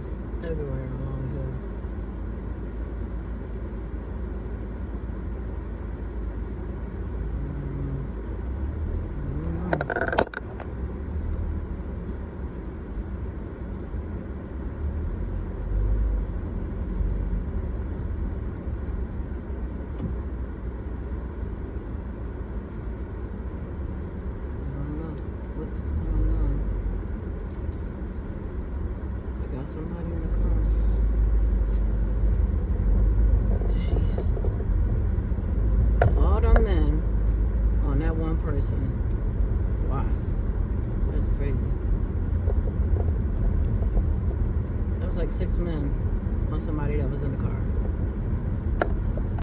was everywhere along here. What's going on? I got somebody in the car. Jeez. All them men on that one person. Wow. That's crazy. That was like 6 men on somebody that was in the car.